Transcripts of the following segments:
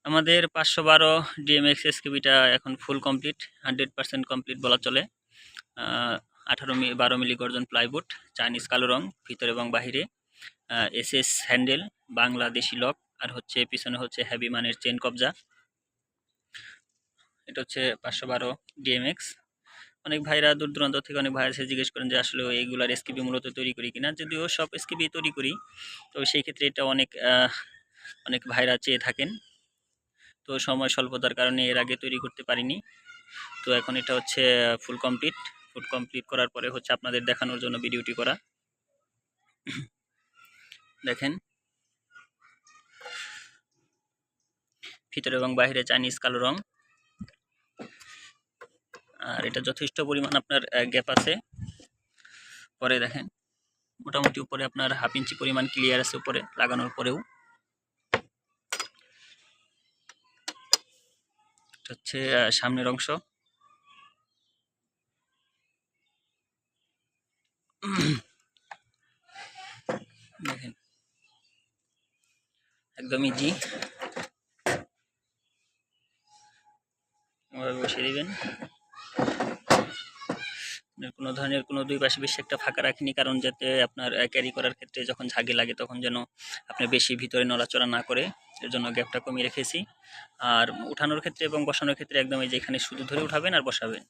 আমাদের 512 ডিএমএক্স এসকেবিটা এখন full complete, 100% complete বলা চলে। 12 মিলি গর্জন প্লাইউড, চাইনিজ কালো রং ভিতরে এবং বাহিরে, এসএস হ্যান্ডেল, বাংলাদেশি লক, আর হচ্ছে পিছনে হচ্ছে হেভি মানের চেন কবজা। এটা হচ্ছে 512 ডিএমএক্স। অনেক ভাইরা দূর দূরান্ত থেকে অনেক ভাইরা এসে জিজ্ঞেস করেন যে আসলে এইগুলার এসকেবি মূলত তৈরি করি কিনা। যদিও সব এসকেবি তৈরি করি, তো সেই ক্ষেত্রে এটা অনেক ভাইরা চেয়ে থাকেন। তো সময় স্বল্পতার কারণে এর আগে তৈরি করতে পারিনি। তো এখন এটা হচ্ছে ফুল কমপ্লিট করার পরে হচ্ছে আপনাদের দেখানোর জন্য ভিডিওটি করা। দেখেন ভিতরে এবং বাইরে চাইনিজ কালো রং, আর এটা যথেষ্ট পরিমাণ আপনার গ্যাপ আছে। পরে দেখেন মোটামুটি উপরে আপনার 1/2 ইঞ্চি পরিমাণ ক্লিয়ার আছে উপরে লাগানোর পরেও। এটা হচ্ছে সামনের অংশ। দেখেন একদম ইজি, বসিয়ে দিবেন। কোনো ধরনের কোনো দুই পাশে বেশি একটা ফাঁকা রাখিনি, কারণ যাতে আপনার ক্যারি করার ক্ষেত্রে যখন ঝাঁকি লাগে তখন যেন আপনি বেশি ভিতরে নড়াচড়া না করে, এর জন্য গ্যাপটা কমিয়ে রেখেছি। আর উঠানোর ক্ষেত্রে এবং বসানোর ক্ষেত্রে একদম এই যে এখানে শুধু ধরে উঠাবেন আর বসাবেন।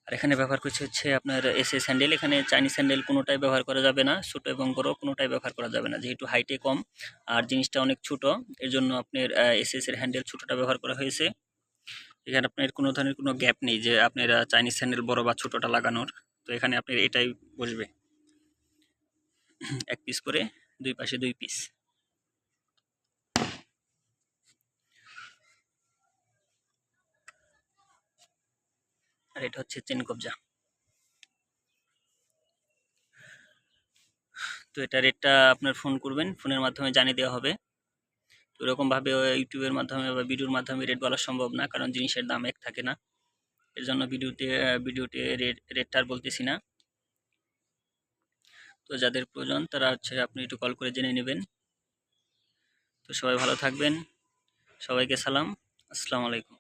আর এখানে ব্যবহার করছে হচ্ছে আপনার এসএস হ্যান্ডেল। এখানে চাইনিজ হ্যান্ডেল কোনোটাই ব্যবহার করা যাবে না, ছোট এবং বড় কোনোটাই ব্যবহার করা যাবে না, যেহেতু হাইটে কম আর জিনিসটা অনেক ছোট, এর জন্য আপনার এসএস এর হ্যান্ডেল ছোটটা ব্যবহার করা হয়েছে। এখানে আপনার কোনো ধরনের কোনো গ্যাপ নেই যে আপনার চাইনিজ হ্যান্ডেল বড় বা ছোটটা লাগানোর। তো এখানে আপনার এটাই বসবে, এক পিস করে, দুই পাশে 2 পিস। আর এটা হচ্ছে চেন কবজা। তো এটা রেটটা আপনার ফোন করবেন, ফোনের মাধ্যমে জানিয়ে দেওয়া হবে। তো এরকমভাবে ইউটিউবের মাধ্যমে বা ভিডিওর মাধ্যমে রেট বলা সম্ভব না, কারণ জিনিসের দাম এক থাকে না। এর জন্য ভিডিওতে রেটটা আর বলতেছি না। তো যাদের প্রয়োজন তারা হচ্ছে আপনি একটু কল করে জেনে নেবেন। তো সবাই ভালো থাকবেন, সবাইকে সালাম, আসসালামু আলাইকুম।